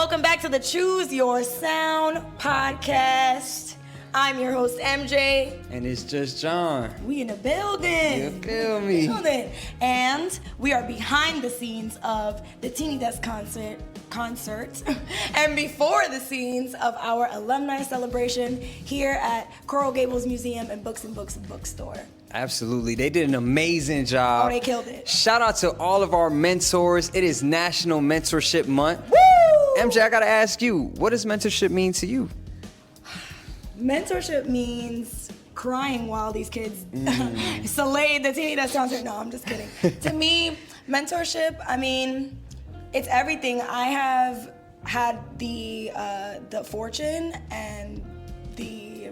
welcome back to the Choose Your Sound podcast. I'm your host, MJ. And it's just John. We in the building. You feel me? And we are behind the scenes of the Teeny Desk concert and before the scenes of our alumni celebration here at Coral Gables Museum and Books and Bookstore. Absolutely. They did an amazing job. Oh, they killed it. Shout out to all of our mentors. It is National Mentorship Month. Woo! MJ, I gotta ask you, what does mentorship mean to you? Mentorship means crying while these kids slayed the Teeny Desk concert. No, I'm just kidding. To me, mentorship, it's everything. I have had the fortune and the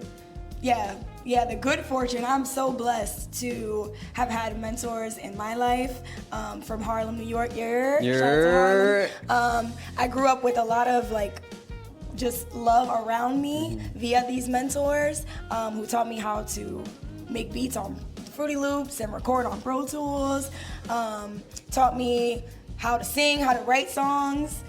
good fortune. I'm so blessed to have had mentors in my life from Harlem, New York. Shout out to Harlem. I grew up with a lot of just love around me via these mentors who taught me how to make beats on Fruity Loops and record on Pro Tools, taught me how to sing, how to write songs,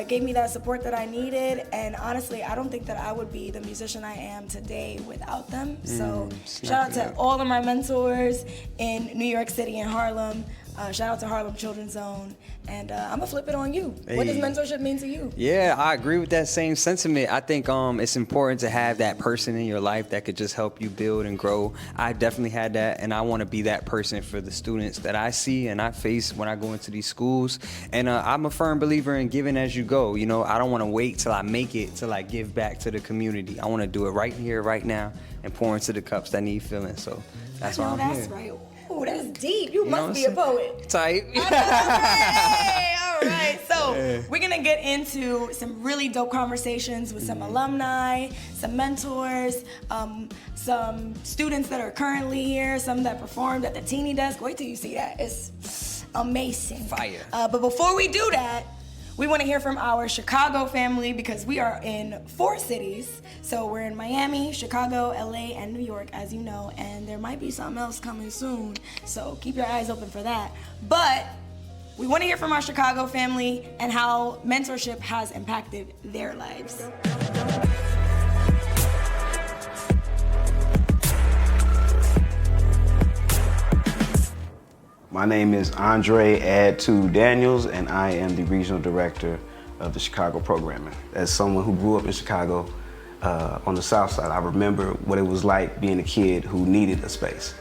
gave me that support that I needed, and honestly, I don't think that I would be the musician I am today without them. So shout out to all of my mentors in New York City and Harlem. Shout out to Harlem Children's Zone, and I'm gonna flip it on you. Hey. What does mentorship mean to you? Yeah, I agree with that same sentiment. I think it's important to have that person in your life that could just help you build and grow. I definitely had that, and I want to be that person for the students that I see and I face when I go into these schools. And I'm a firm believer in giving as you go. You know, I don't want to wait till I make it to give back to the community. I want to do it right here, right now, and pour into the cups that need filling. So that's why I'm here. Right. Ooh, that's deep. You must be a poet. Type. All right. So we're going to get into some really dope conversations with some alumni, some mentors, some students that are currently here, some that performed at the Teeny Desk. Wait till you see that. It's amazing. Fire. But before we do that, we want to hear from our Chicago family because we are in 4 cities. So we're in Miami, Chicago, LA, and New York, as you know, and there might be something else coming soon. So keep your eyes open for that. But we want to hear from our Chicago family and how mentorship has impacted their lives. My name is Andre Daniels, and I am the regional director of the Chicago programming. As someone who grew up in Chicago on the South Side, I remember what it was like being a kid who needed a space,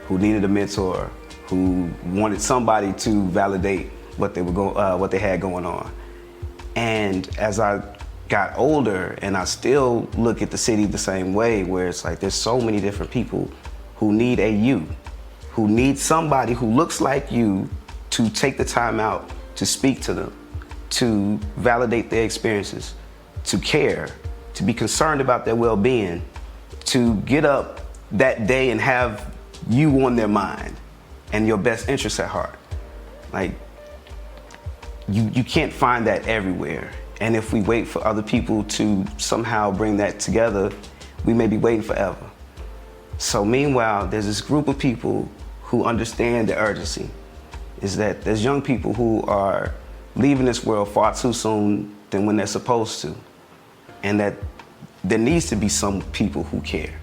who needed a mentor, who wanted somebody to validate what they had going on. And as I got older, and I still look at the city the same way, where it's like there's so many different people who need a you, who need somebody who looks like you to take the time out to speak to them, to validate their experiences, to care, to be concerned about their well-being, to get up that day and have you on their mind and your best interests at heart. You can't find that everywhere. And if we wait for other people to somehow bring that together, we may be waiting forever. So meanwhile, there's this group of people who understand the urgency, is that there's young people who are leaving this world far too soon than when they're supposed to, and that there needs to be some people who care.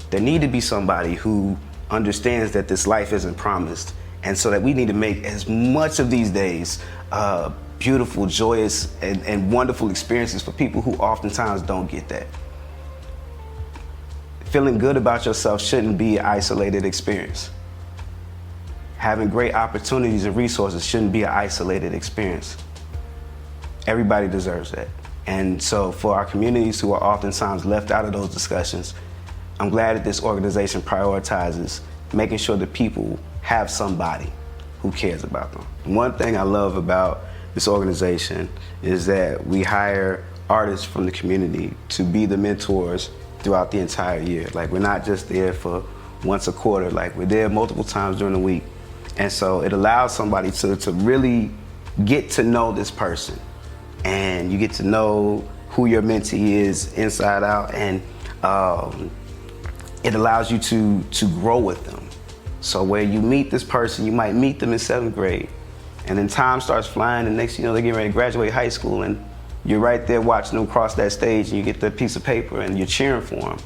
There need to be somebody who understands that this life isn't promised, and so that we need to make as much of these days beautiful, joyous, and wonderful experiences for people who oftentimes don't get that. Feeling good about yourself shouldn't be an isolated experience. Having great opportunities and resources shouldn't be an isolated experience. Everybody deserves that. And so for our communities who are oftentimes left out of those discussions, I'm glad that this organization prioritizes making sure that people have somebody who cares about them. One thing I love about this organization is that we hire artists from the community to be the mentors throughout the entire year. We're not just there for once a quarter, we're there multiple times during the week. And so it allows somebody to really get to know this person. And you get to know who your mentee is inside out, and it allows you to grow with them. So where you meet this person, you might meet them in 7th grade, and then time starts flying, and next thing you know, they're getting ready to graduate high school, and you're right there watching them cross that stage, and you get the piece of paper and you're cheering for them.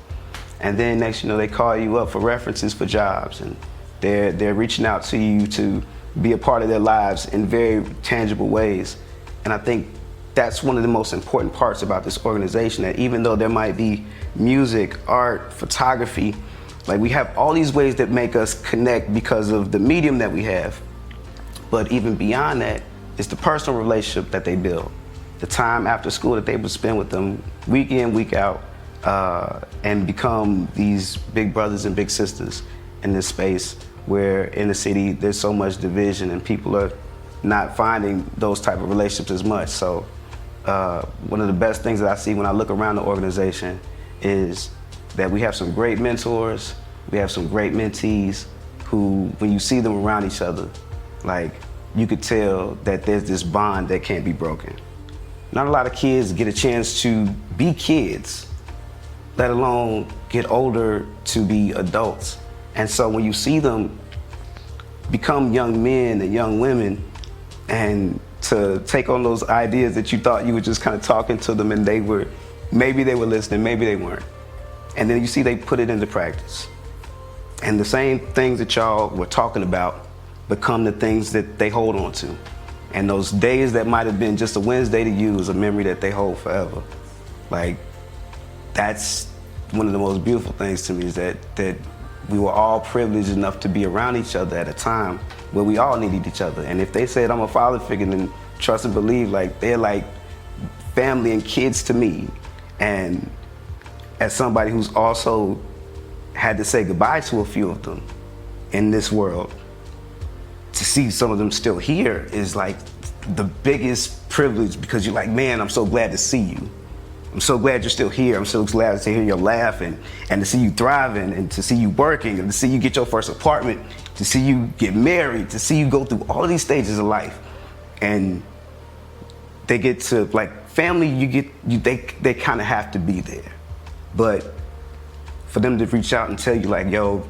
And then next you know, they call you up for references for jobs, and they're reaching out to you to be a part of their lives in very tangible ways. And I think that's one of the most important parts about this organization, that even though there might be music, art, photography, like we have all these ways that make us connect because of the medium that we have. But even beyond that, it's the personal relationship that they build. The time after school that they would spend with them week in, week out, and become these big brothers and big sisters in this space where in the city there's so much division and people are not finding those type of relationships as much. So one of the best things that I see when I look around the organization is that we have some great mentors, we have some great mentees who, when you see them around each other, like you could tell that there's this bond that can't be broken. Not a lot of kids get a chance to be kids, let alone get older to be adults. And so when you see them become young men and young women, and to take on those ideas that you thought you were just kind of talking to them and maybe they were listening, maybe they weren't. And then you see they put it into practice. And the same things that y'all were talking about become the things that they hold on to. And those days that might have been just a Wednesday to you is a memory that they hold forever. Like, that's one of the most beautiful things to me, is that we were all privileged enough to be around each other at a time where we all needed each other. And if they said I'm a father figure, then trust and believe, like, they're like family and kids to me. And as somebody who's also had to say goodbye to a few of them in this world, to see some of them still here is like the biggest privilege, because you're like, man, I'm so glad to see you. I'm so glad you're still here. I'm so glad to hear your laugh and to see you thriving, and to see you working, and to see you get your first apartment, to see you get married, to see you go through all of these stages of life. And they get to, like, family, they kind of have to be there. But for them to reach out and tell you, like, yo,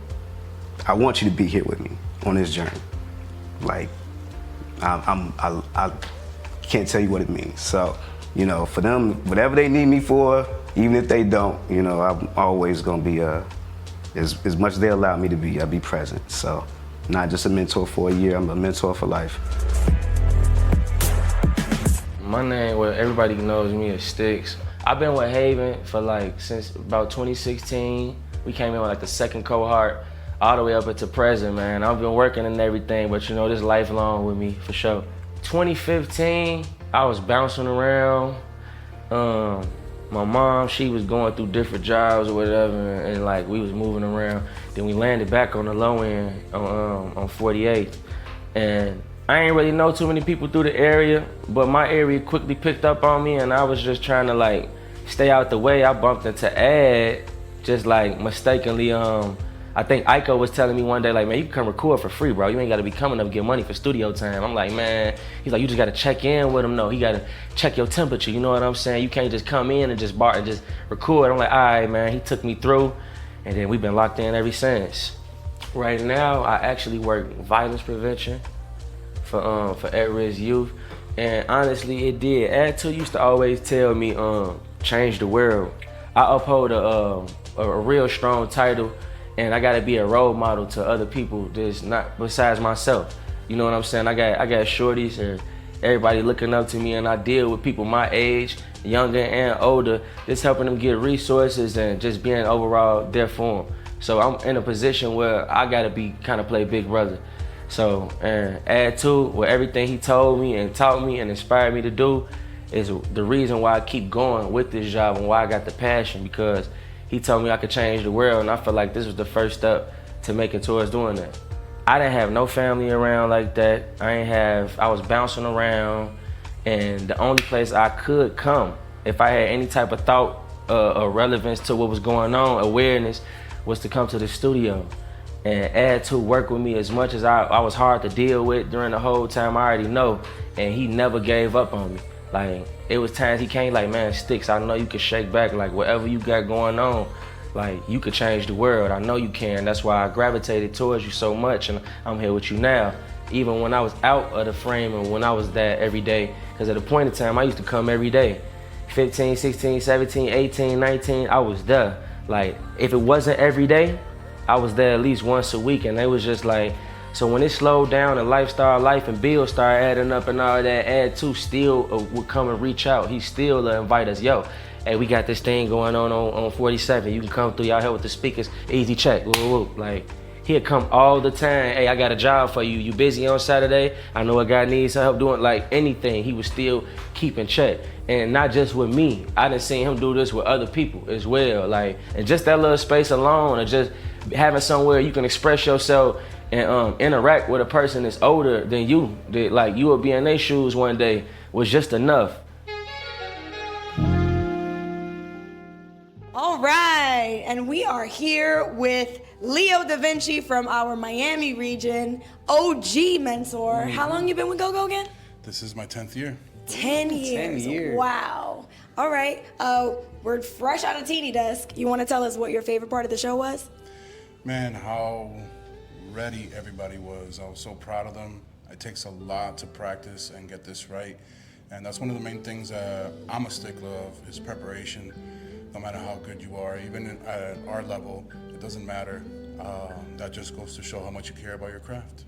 I want you to be here with me on this journey. Like, I can't tell you what it means. So, you know, for them, whatever they need me for, even if they don't, you know, I'm always gonna be, as much as they allow me to be, I'll be present. So, not just a mentor for a year, I'm a mentor for life. My name, well, everybody knows me as Sticks. I've been with Haven for like since about 2016. We came in with like the second cohort, all the way up into present, man. I've been working and everything, but you know, this lifelong with me for sure. 2015, I was bouncing around. My mom, she was going through different jobs or whatever, and like we was moving around. Then we landed back on the low end on 48th. And I ain't really know too many people through the area, but my area quickly picked up on me, and I was just trying to like stay out the way. I bumped into Ad, just like mistakenly. I think Iko was telling me one day, like, man, you can come record for free, bro. You ain't gotta be coming up and get money for studio time. I'm like, man, he's like, you just gotta check in with him. No, he gotta check your temperature, you know what I'm saying? You can't just come in and just bar and just record. I'm like, all right, man. He took me through, and then we've been locked in ever since. Right now, I actually work violence prevention for at-risk youth, and honestly, it did. Ad2 used to always tell me, change the world. I uphold a real strong title, and I gotta be a role model to other people that's not besides myself. You know what I'm saying? I got shorties and everybody looking up to me, and I deal with people my age, younger and older, just helping them get resources and just being overall there for them. So I'm in a position where I gotta be kind of play big brother. So, and add to what everything he told me and taught me and inspired me to do is the reason why I keep going with this job and why I got the passion, because he told me I could change the world, and I feel like this was the first step to making towards doing that. I didn't have no family around like that. I was bouncing around, and the only place I could come, if I had any type of thought or relevance to what was going on, awareness, was to come to the studio and add to work with me. As much as I was hard to deal with during the whole time, I already know, and he never gave up on me. Like, it was times he came like, man, Sticks, I know you can shake back, like whatever you got going on, like you could change the world, I know you can. That's why I gravitated towards you so much, and I'm here with you now. Even when I was out of the frame and when I was there every day, because at a point in time, I used to come every day. 15, 16, 17, 18, 19, I was there. Like, if it wasn't every day, I was there at least once a week, and they was just like, so when it slowed down and life and bills started adding up and all that, Ad 2 still would come and reach out. He still invite us, yo, hey, we got this thing going on 47. You can come through, y'all here with the speakers, easy check, woo, woo, woo. Like, he'd come all the time. Hey, I got a job for you. You busy on Saturday? I know a guy needs help doing like anything. He was still keeping check. And not just with me. I done seen him do this with other people as well. Like, and just that little space alone, or just having somewhere you can express yourself and interact with a person that's older than you, that like you would be in their shoes one day, was just enough. All right, and we are here with Leo Da Vinci from our Miami region, OG mentor. How long you been with GoGo again? This is my 10th year. 10 years. 10 years. Wow. All right, we're fresh out of Teeny Desk. You want to tell us what your favorite part of the show was? Man, how ready everybody was. I was so proud of them. It takes a lot to practice and get this right. And that's one of the main things I'm a stickler of, is preparation. No matter how good you are, even at our level, it doesn't matter. That just goes to show how much you care about your craft.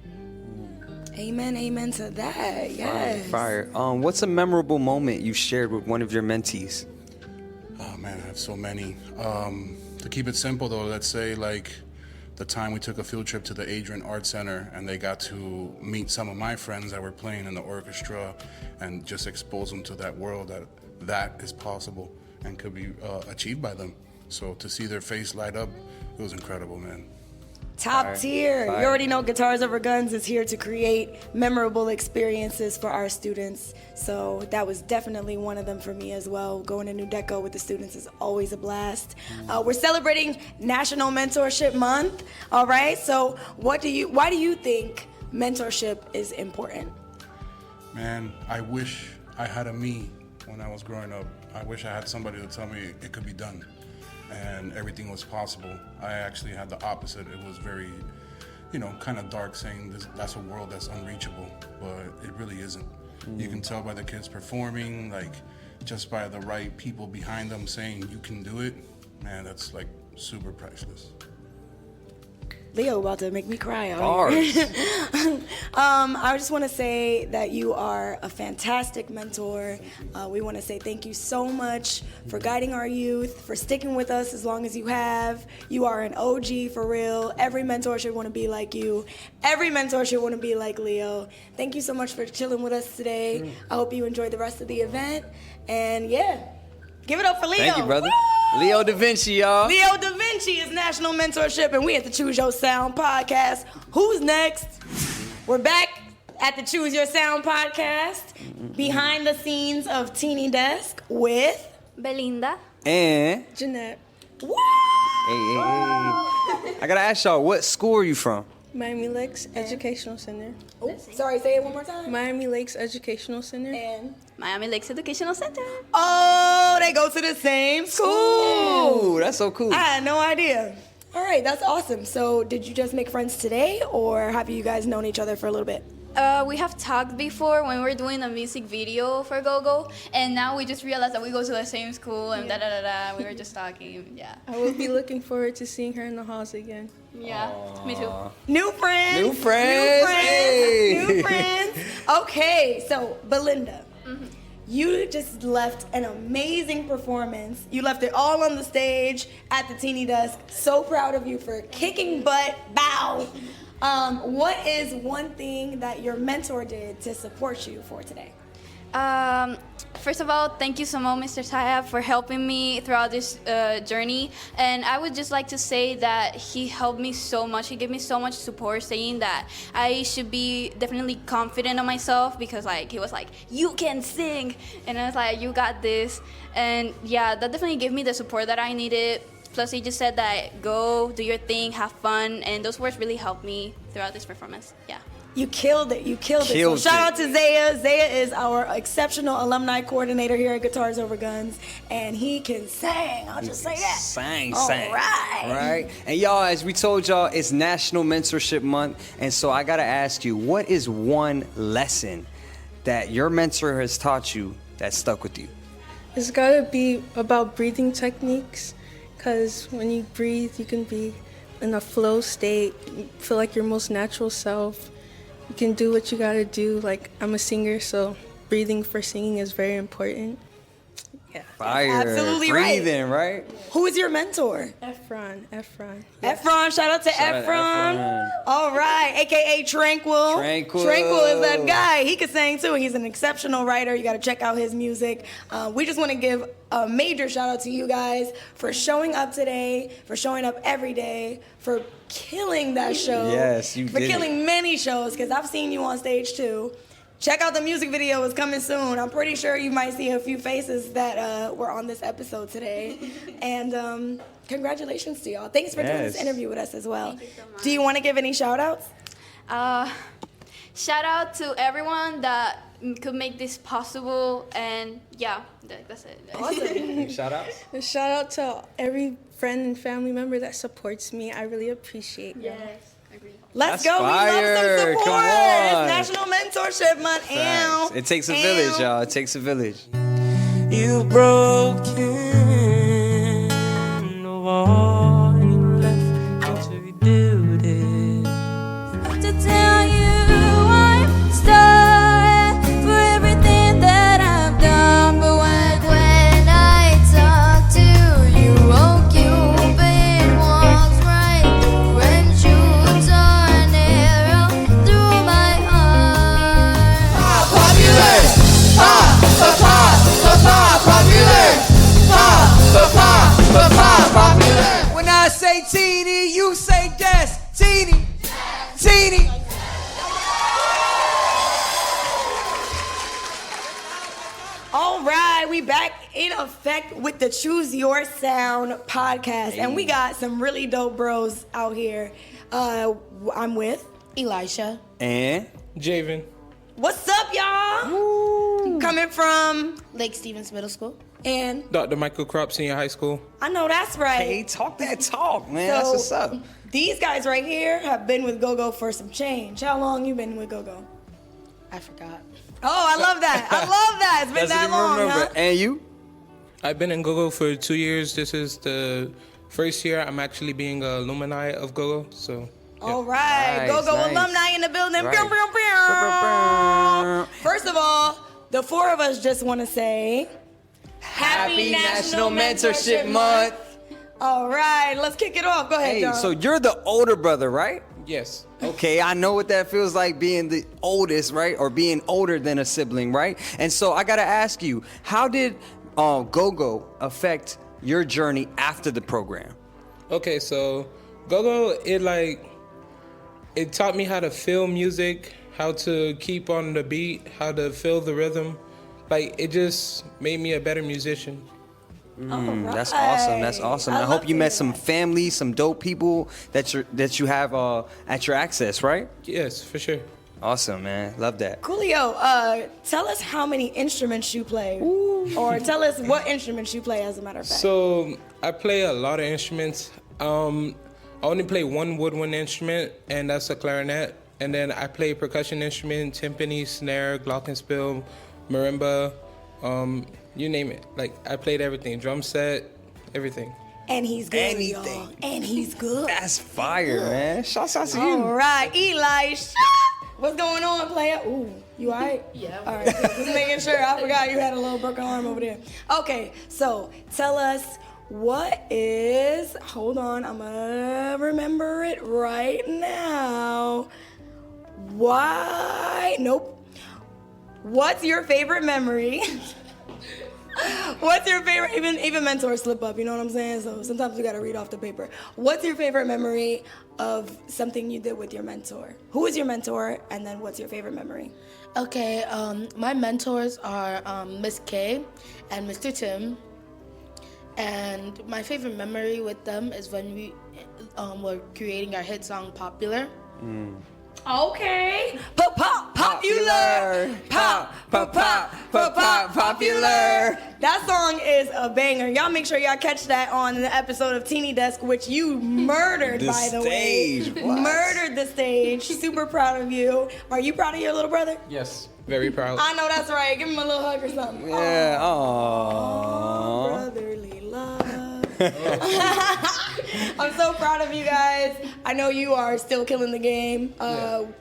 Amen to that, yes. Fire. What's a memorable moment you shared with one of your mentees? Oh man, I have so many. To keep it simple though, let's say like the time we took a field trip to the Adrian Art Center and they got to meet some of my friends that were playing in the orchestra and just expose them to that world that is possible and could be achieved by them. So to see their face light up, it was incredible, man. Top tier. Fire. You already know Guitars Over Guns is here to create memorable experiences for our students. So that was definitely one of them for me as well. Going to New Deco with the students is always a blast. We're celebrating National Mentorship Month. All right. So why do you think mentorship is important? Man, I wish I had a me when I was growing up. I wish I had somebody to tell me it could be done and everything was possible. I actually had the opposite. It was very, kind of dark, saying that's a world that's unreachable, but it really isn't. You can tell by the kids performing, like just by the right people behind them saying you can do it, man, that's like super priceless. Leo about to make me cry out here. I just want to say that you are a fantastic mentor. We want to say thank you so much for guiding our youth, for sticking with us as long as you have. You are an OG for real. Every mentor should want to be like you. Every mentor should want to be like Leo. Thank you so much for chilling with us today. I hope you enjoy the rest of the event. And yeah, give it up for Leo. Thank you, brother. Woo! Leo Da Vinci, y'all. Leo Da Vinci is National Mentorship, and we at the Choose Your Sound podcast. Who's next? We're back at the Choose Your Sound podcast, behind the scenes of Teeny Desk with Belinda. And Jeanette. Woo! hey. I gotta ask y'all, what school are you from? Miami Lakes Educational Center. Oh, sorry, say it one more time. Miami Lakes Educational Center. And Miami Lakes Educational Center. oh, they go to the same school. Ooh, that's so cool. I had no idea. All right, that's awesome. So, did you just make friends today, or have you guys known each other for a little bit? We have talked before when we were doing a music video for GoGo, and now we just realized that we go to the same school and We were just talking, yeah. I will be looking forward to seeing her in the halls again. Yeah, me too. New friends. New friends. Hey. New friends. Okay, so Belinda, you just left an amazing performance. You left it all on the stage at the Teeny Desk. So proud of you for kicking butt. Bow. What is one thing that your mentor did to support you for today? First of all, thank you so much, Mr. Tayab, for helping me throughout this journey. And I would just like to say that he helped me so much. He gave me so much support, saying that I should be definitely confident in myself, because he was like, you can sing. And I was like, you got this. And yeah, that definitely gave me the support that I needed. Plus, he just said that go, do your thing, have fun. And those words really helped me throughout this performance. Yeah. You killed it. So shout out to Zaya. Zaya is our exceptional alumni coordinator here at Guitars Over Guns, and he can sing. I'll just say that. Sing. All right. Right. And y'all, as we told y'all, it's National Mentorship Month, and so I gotta ask you, what is one lesson that your mentor has taught you that stuck with you? It's gotta be about breathing techniques, because when you breathe, you can be in a flow state, you feel like your most natural self. You can do what you gotta do. Like, I'm a singer, so breathing for singing is very important. Yeah. Fire. Absolutely Breathing, right? Who is your mentor? Efron. Efron, shout out to Shout out to Efron. Efron. All right, AKA Tranquil. Tranquil. Is that guy. He can sing too. He's an exceptional writer. You got to check out his music. We just want to give a major shout out to you guys for showing up today, for showing up every day, for killing that show. Yes, you For did killing many shows, because I've seen you on stage too. Check out the music video, it's coming soon. I'm pretty sure you might see a few faces that were on this episode today. And congratulations to y'all. Thanks for doing this interview with us as well. Thank you so much. Do you want to give any shout outs? Shout out to everyone that could make this possible, and yeah, that's it. Awesome. Shout outs? And shout out to every friend and family member that supports me. I really appreciate you. Yes, agree. Let's That's go. fire. We love some support. Come on. It's National Mentorship Month. Facts. It takes a village, y'all. It takes a village. You've broken the wall and left me to do this. To tell you I'm sorry for everything that I've done, but when I talk to you, oh Cupid walks right through and shoots an arrow through my heart. Popular! Popular! When I say teeny, you say des. Teeny. Teeny. All right, we back in effect with the Choose Your Sound podcast. And we got some really dope bros out here. I'm with Elisha. And Javen. What's up, y'all? Coming from Lake Stevens Middle School. and Dr. Michael Kropp, Senior High School. I know that's right. hey, talk that talk, man. That's what's up. These guys right here have been with GoGo for some change. How long you been with GoGo? I forgot. Oh, I love that. I love that. It's been that long, huh? And you? I've been in GoGo for 2 years. This is the first year I'm actually being an alumni of GoGo. So, yeah. All right, Nice, GoGo nice. alumni in the building. Right. Pew, pew, pew. First of all, the four of us just want to say Happy National Mentorship Month. All right, let's kick it off. Go ahead, Hey, John. so you're the older brother, right? Yes. Okay, I know what that feels like being the oldest, right? Or being older than a sibling, right? And so I gotta ask you, how did GoGo affect your journey after the program? Okay, so GoGo, it taught me how to feel music, how to keep on the beat, how to feel the rhythm. Like, it just made me a better musician. That's awesome. That's awesome. I hope you met some family, some dope people that you have at your access, right? Yes, for sure. Awesome, man. Love that. Coolio, tell us how many instruments you play. Or tell us what instruments you play, as a matter of fact. So I play a lot of instruments. I only play one woodwind instrument, and that's a clarinet. And then I play percussion instrument, timpani, snare, glockenspiel, marimba, you name it. Like, I played everything, drum set, everything. And he's good, Anything. y'all. And he's good. That's fire, man. Shouts out to All you. right, Elisha. What's going on, player? Ooh, you all right? Yeah. All right, just making sure. I forgot you had a little broken arm over there. Okay, so tell us what is, hold on, I'm gonna remember it right now. What's your favorite memory? What's your favorite, even mentors slip up, you know what I'm saying? So sometimes you gotta read off the paper. What's your favorite memory of something you did with your mentor? Who is your mentor, and then what's your favorite memory? Okay, my mentors are Miss K and Mr. Tim. And my favorite memory with them is when we were creating our hit song, Popular. Okay. Popular. Popular. That song is a banger. Y'all make sure y'all catch that on the episode of Teeny Desk, which you murdered, by the stage. way. What? Murdered the stage. Super proud of you. Are you proud of your little brother? Yes, very proud. I know that's right. Give him a little hug or something. Yeah. Aw, Aww. brotherly love. I'm so proud of you guys. I know you are still killing the game.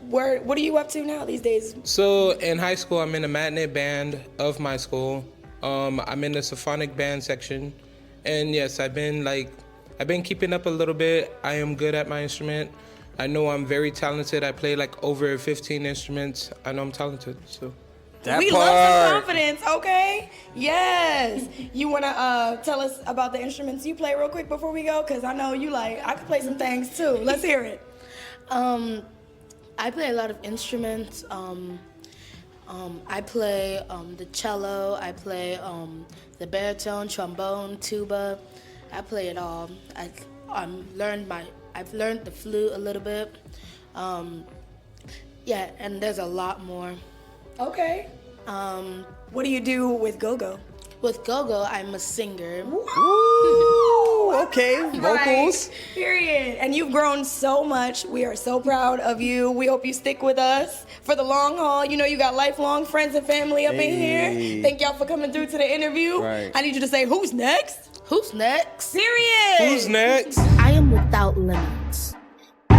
What are you up to now these days? So in high school, I'm in the matinee band of my school. I'm in the symphonic band section, and yes, I've been keeping up a little bit. I am good at my instrument. I know I'm very talented. I play like over 15 instruments. I know I'm talented. So. We love some confidence, okay? Yes. You want to tell us about the instruments you play real quick before we go? Because I know you I could play some things too. Let's hear it. I play a lot of instruments. I play the cello. I play the baritone, trombone, tuba. I play it all. I've learned the flute a little bit. Yeah, and there's a lot more. Okay. What do you do with go-go? With go-go, I'm a singer. Ooh, okay, vocals. Right. Period. And you've grown so much. We are so proud of you. We hope you stick with us for the long haul. You know you got lifelong friends and family up in here. Thank y'all for coming through to the interview. Right. I need you to say, who's next? Who's next? Period. Who's next? I am without limits.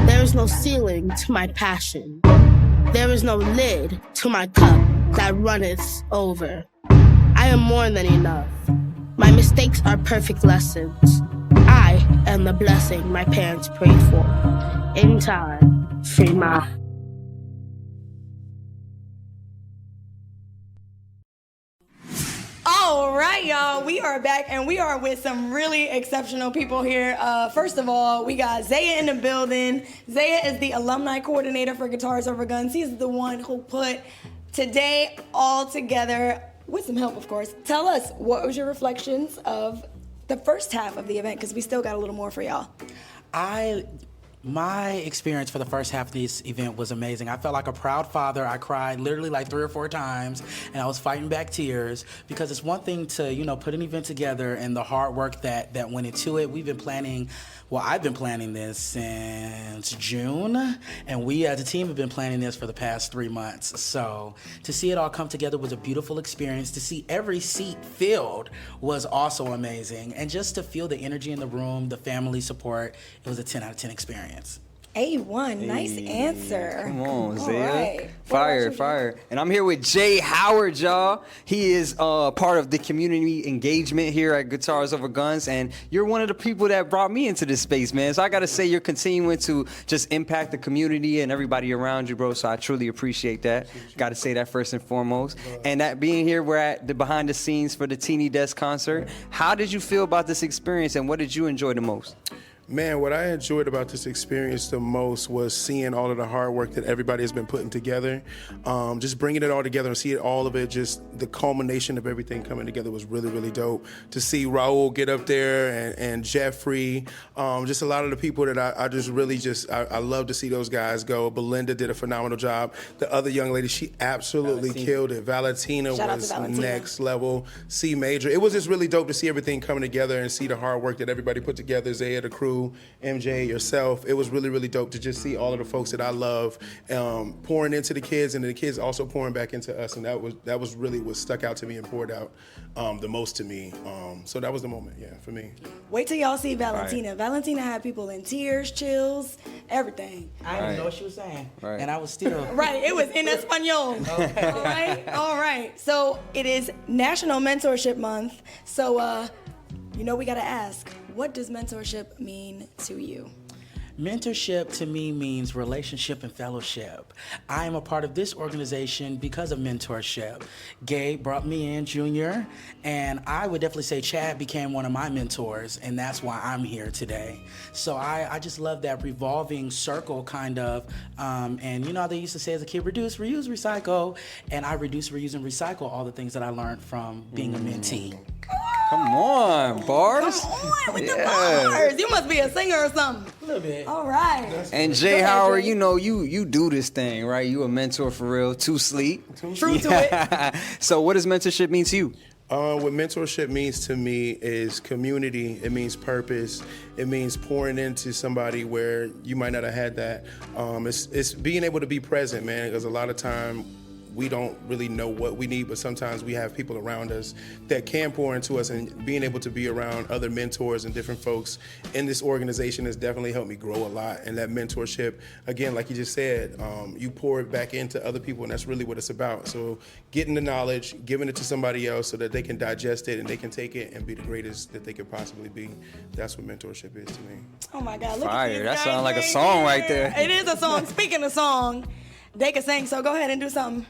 There is no ceiling to my passion. There is no lid to my cup that runneth over. I am more than enough. My mistakes are perfect lessons. I am the blessing my parents prayed for. In time, free my... All right, y'all. We are back, and we are with some really exceptional people here. First of all, we got Zaya in the building. Zaya is the alumni coordinator for Guitars Over Guns. He's the one who put today all together, with some help, of course. Tell us, what was your reflections of the first half of the event? Because we still got a little more for y'all. My experience for the first half of this event was amazing. I felt like a proud father. I cried literally like 3 or 4 times, and I was fighting back tears because it's one thing to, put an event together and the hard work that went into it. I've been planning this since June, and we as a team have been planning this for the past 3 months. So to see it all come together was a beautiful experience. To see every seat filled was also amazing. And just to feel the energy in the room, the family support, it was a 10 out of 10 experience. A1, nice answer. Come on, Zaya. Right. Fire. And I'm here with Jay Howard, y'all. He is part of the community engagement here at Guitars Over Guns, and you're one of the people that brought me into this space, man. So I got to say, you're continuing to just impact the community and everybody around you, bro. So I truly appreciate that. Got to say that first and foremost. And that being here, we're at the behind the scenes for the Teeny Desk concert. How did you feel about this experience, and what did you enjoy the most? Man, what I enjoyed about this experience the most was seeing all of the hard work that everybody has been putting together. Just bringing it all together and seeing all of it, just the culmination of everything coming together was really, really dope. To see Raul get up there and Jeffrey, just a lot of the people that I love to see those guys go. Belinda did a phenomenal job. The other young lady, she absolutely killed it. Valentina was next level. C Major. It was just really dope to see everything coming together and see the hard work that everybody put together. Zaya, the crew, MJ, yourself. It was really, really dope to just see all of the folks that I love pouring into the kids, and the kids also pouring back into us. And that was really what stuck out to me and poured out the most to me. So that was the moment, for me. Wait till y'all see Valentina. Right. Valentina had people in tears, chills, everything. I didn't know what she was saying, and I was still... Right, it was in Espanol. Okay. All right. So it is National Mentorship Month. So, we got to ask, what does mentorship mean to you? Mentorship to me means relationship and fellowship. I am a part of this organization because of mentorship. Gabe brought me in, Junior, and I would definitely say Chad became one of my mentors, and that's why I'm here today. So I just love that revolving circle kind of, and you know how they used to say as a kid, reduce, reuse, recycle, and I reduce, reuse, and recycle all the things that I learned from being a mentee. Come on, bars. Come on with the bars. You must be a singer or something. A little bit. All right. And Jay Howard, you know, you do this thing, right? You a mentor for real. True to it. So what does mentorship mean to you? What mentorship means to me is community. It means purpose. It means pouring into somebody where you might not have had that. It's being able to be present, man, because a lot of time we don't really know what we need, but sometimes we have people around us that can pour into us, and being able to be around other mentors and different folks in this organization has definitely helped me grow a lot. And that mentorship, again, like you just said, you pour it back into other people, and that's really what it's about. So getting the knowledge, giving it to somebody else so that they can digest it and they can take it and be the greatest that they could possibly be. That's what mentorship is to me. Oh my God, look Fire. at these That guys sounds like a song right there. It is a song. Speaking of song, they can sing, so go ahead and do something.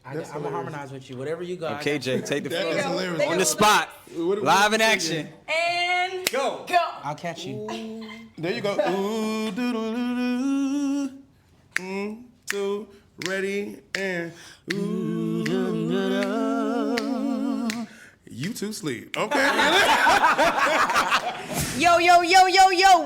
I'm gonna harmonize with you. Whatever you got. Okay, Jay, take the There you floor. go. On the spot. Live in action. And go. I'll catch you. There you go. Ooh, doodle, doodle, so ready and ooh, you too sleep. Okay. Yo,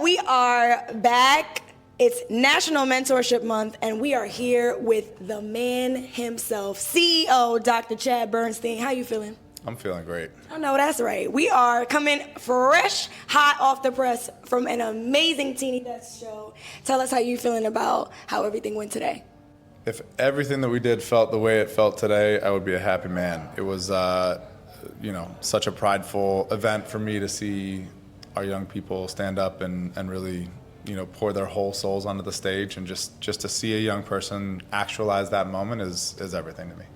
we are back. It's National Mentorship Month, and we are here with the man himself, CEO, Dr. Chad Bernstein. How you feeling? I'm feeling great. I know that's right. We are coming fresh, hot off the press from an amazing Teeny Desk show. Tell us how you feeling about how everything went today. If everything that we did felt the way it felt today, I would be a happy man. It was, such a prideful event for me to see our young people stand up and really, pour their whole souls onto the stage, and just to see a young person actualize that moment is everything to me.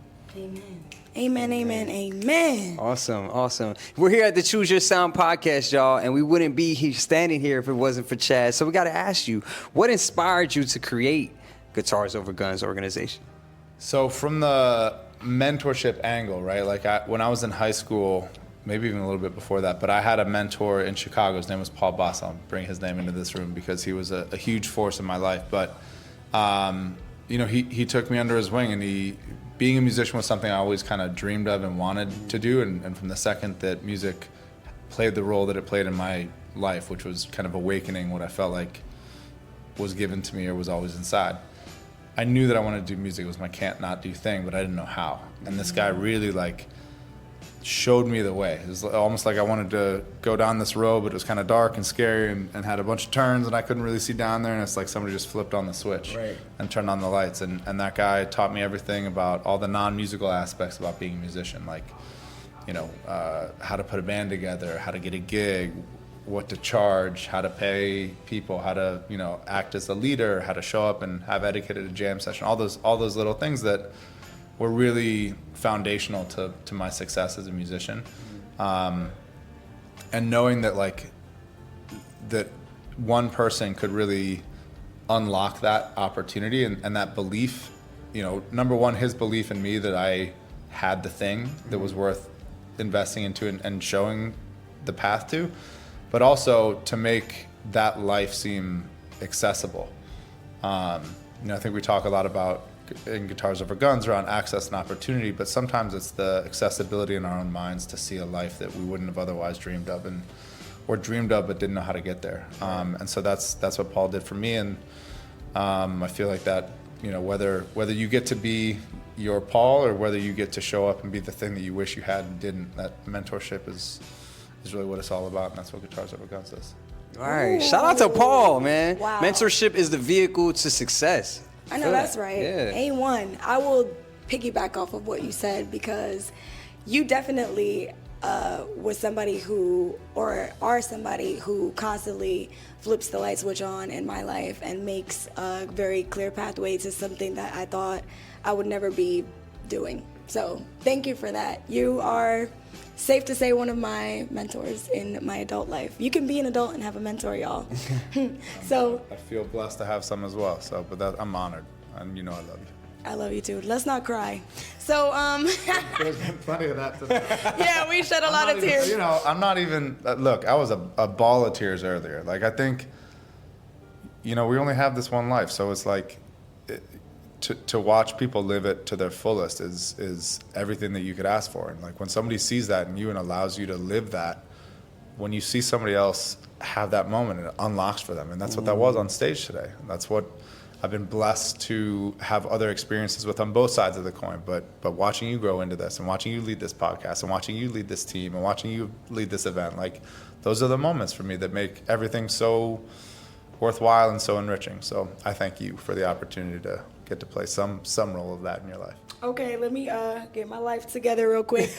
Amen. Awesome. We're here at the Choose Your Sound podcast, y'all, and we wouldn't be standing here if it wasn't for Chad. So we got to ask you, what inspired you to create Guitars Over Guns organization? So from the mentorship angle, right? Like when I was in high school, maybe even a little bit before that, but I had a mentor in Chicago. His name was Paul Boss. I'll bring his name into this room because he was a huge force in my life. But, he took me under his wing, and being a musician was something I always kind of dreamed of and wanted to do. And from the second that music played the role that it played in my life, which was kind of awakening what I felt like was given to me or was always inside, I knew that I wanted to do music. It was my can't not do thing, but I didn't know how. And this guy really showed me the way. It was almost like I wanted to go down this road, but it was kind of dark and scary and had a bunch of turns, and I couldn't really see down there, and it's like somebody just flipped on the switch and turned on the lights. And that guy taught me everything about all the non-musical aspects about being a musician, like, how to put a band together, how to get a gig, what to charge, how to pay people, how to, act as a leader, how to show up and have etiquette at a jam session, all those little things that were really foundational to my success as a musician. And knowing that that one person could really unlock that opportunity and that belief, number one, his belief in me that I had the thing that was worth investing into and showing the path to, but also to make that life seem accessible. I think we talk a lot about in Guitars Over Guns around access and opportunity, but sometimes it's the accessibility in our own minds to see a life that we wouldn't have otherwise dreamed of or dreamed of but didn't know how to get there. And so that's what Paul did for me, and I feel like that, whether you get to be your Paul or whether you get to show up and be the thing that you wish you had and didn't, that mentorship is really what it's all about, and that's what Guitars Over Guns is. All right, shout out to Paul, man. Wow. Mentorship is the vehicle to success. I know that's right. Yeah. A1. I will piggyback off of what you said, because you definitely was somebody who, or are somebody who constantly flips the light switch on in my life and makes a very clear pathway to something that I thought I would never be doing. So thank you for that. You are, safe to say, one of my mentors in my adult life. You can be an adult and have a mentor, y'all. So I feel blessed to have some as well. So, but I'm honored, and I love you. I love you too. Let's not cry. So there's been plenty of that today. Yeah, we shed a lot of tears. I'm not even. Look, I was a ball of tears earlier. I think, we only have this one life, so it's like, to watch people live it to their fullest is everything that you could ask for. And like when somebody sees that in you and allows you to live that, when you see somebody else have that moment, it unlocks for them. And that's what that was on stage today. That's what I've been blessed to have other experiences with on both sides of the coin. But watching you grow into this and watching you lead this podcast and watching you lead this team and watching you lead this event, like those are the moments for me that make everything so worthwhile and so enriching. So I thank you for the opportunity to get to play some role of that in your life. Okay, let me get my life together real quick.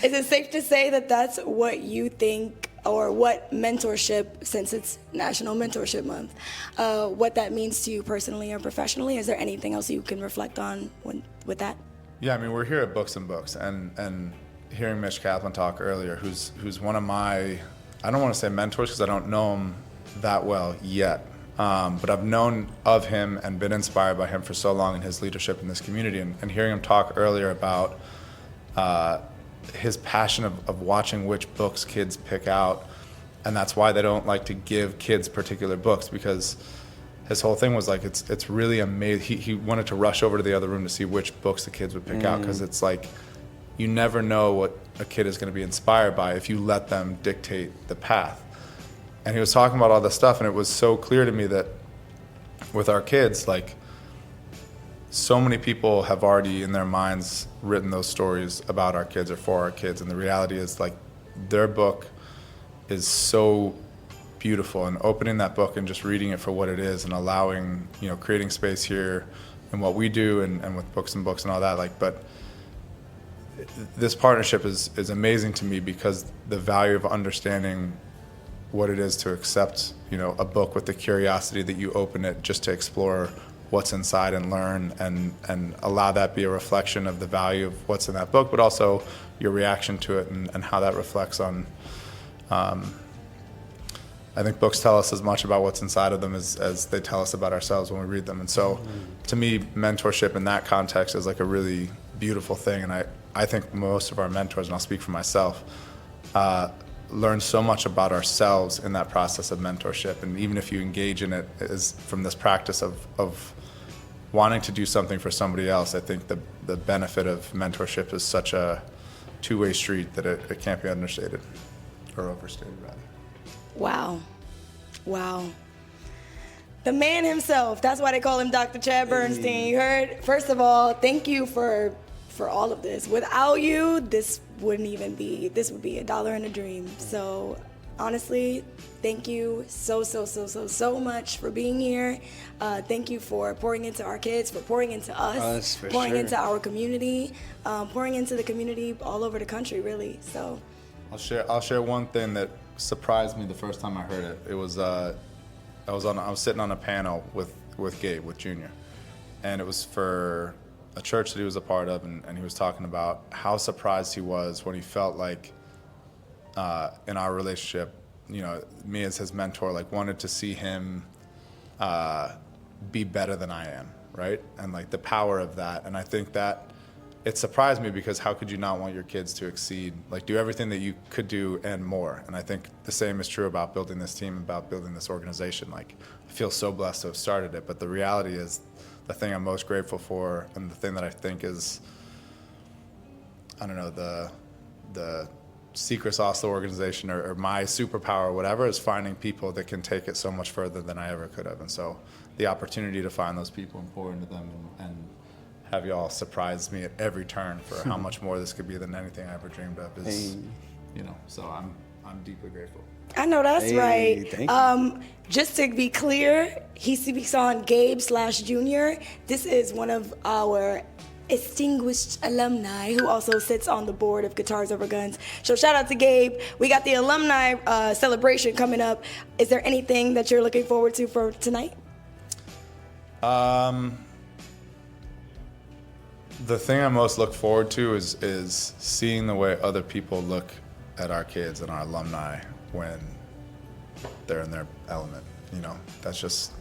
Is it safe to say that that's what you think, or what mentorship, since it's National Mentorship Month, what that means to you personally or professionally? Is there anything else you can reflect on with that? Yeah, I mean, we're here at Books and Books, and hearing Mitch Kaplan talk earlier, who's one of my, I don't want to say mentors because I don't know him that well yet, but I've known of him and been inspired by him for so long in his leadership in this community, and hearing him talk earlier about his passion of watching which books kids pick out, and that's why they don't like to give kids particular books, because his whole thing was like it's really amazing. He wanted to rush over to the other room to see which books the kids would pick out, because it's like you never know what a kid is going to be inspired by if you let them dictate the path. And he was talking about all this stuff, and it was so clear to me that with our kids, like, so many people have already in their minds written those stories about our kids or for our kids, and the reality is, like, their book is so beautiful, and opening that book and just reading it for what it is and allowing, creating space here and what we do and with Books and Books and all that, like, but this partnership is amazing to me because the value of understanding what it is to accept, a book with the curiosity that you open it just to explore what's inside and learn and allow that be a reflection of the value of what's in that book, but also your reaction to it and how that reflects on, I think books tell us as much about what's inside of them as they tell us about ourselves when we read them. And so to me, mentorship in that context is like a really beautiful thing. And I think most of our mentors, and I'll speak for myself, learn so much about ourselves in that process of mentorship. And even if you engage in it is from this practice of wanting to do something for somebody else, I think the benefit of mentorship is such a two-way street that it can't be understated or overstated, rather. Wow. The man himself, that's why they call him Dr. Chad Bernstein. You heard? First of all, thank you for all of this. Without you, this would be $1 in a dream. So honestly, thank you so much for being here. Thank you for pouring into our kids, for pouring into us, pouring into our community, pouring into the community all over the country, really. So I'll share one thing that surprised me the first time I heard it. It was I was sitting on a panel with Gabe, with Junior, and it was for a church that he was a part of, and he was talking about how surprised he was when he felt like in our relationship, me as his mentor, like, wanted to see him be better than I am, right? And like the power of that. And I think that it surprised me, because how could you not want your kids to exceed, like do everything that you could do and more? And I think the same is true about building this team, about building this organization. Like, I feel so blessed to have started it, but the reality is the thing I'm most grateful for, and the thing that I think is, I don't know, the secret sauce of the organization or my superpower or whatever, is finding people that can take it so much further than I ever could have. And so the opportunity to find those people and pour into them and have you all surprise me at every turn for how much more this could be than anything I ever dreamed of is, so I'm deeply grateful. I know that's right. Thank you. Just to be clear, he speaks on Gabe/Junior. This is one of our distinguished alumni who also sits on the board of Guitars Over Guns. So shout out to Gabe. We got the alumni celebration coming up. Is there anything that you're looking forward to for tonight? The thing I most look forward to is seeing the way other people look at our kids and our alumni when they're in their element. That's just,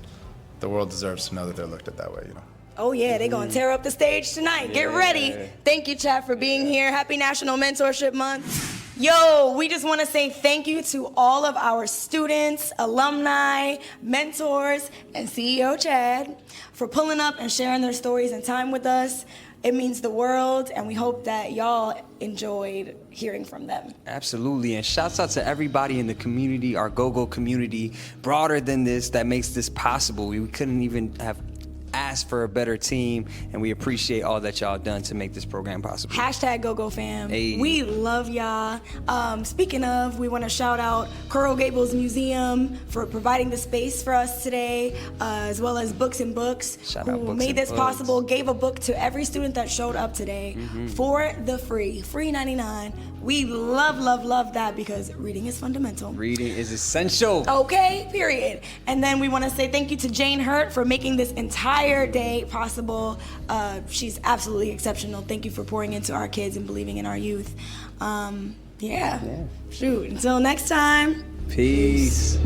the world deserves to know that they're looked at that way, Oh yeah, they're gonna tear up the stage tonight. Get ready. Thank you, Chad, for being here. Happy National Mentorship Month. Yo, we just want to say thank you to all of our students, alumni, mentors, and CEO Chad for pulling up and sharing their stories and time with us. It means the world, and we hope that y'all enjoyed hearing from them. Absolutely, and shouts out to everybody in the community, our go-go community, broader than this, that makes this possible. We couldn't even have asked for a better team, and we appreciate all that y'all done to make this program possible. Hashtag GoGo fam. Hey. We love y'all. Speaking of, we want to shout out Coral Gables Museum for providing the space for us today, as well as Books and Books, Shout out who Books made and this Books. possible, gave a book to every student that showed up today for the free 99. We love that because reading is fundamental. Reading is essential. Okay, period. And then we want to say thank you to Jane Hurt for making this entire day possible. She's absolutely exceptional. Thank you for pouring into our kids and believing in our youth. Shoot, until next time. Peace.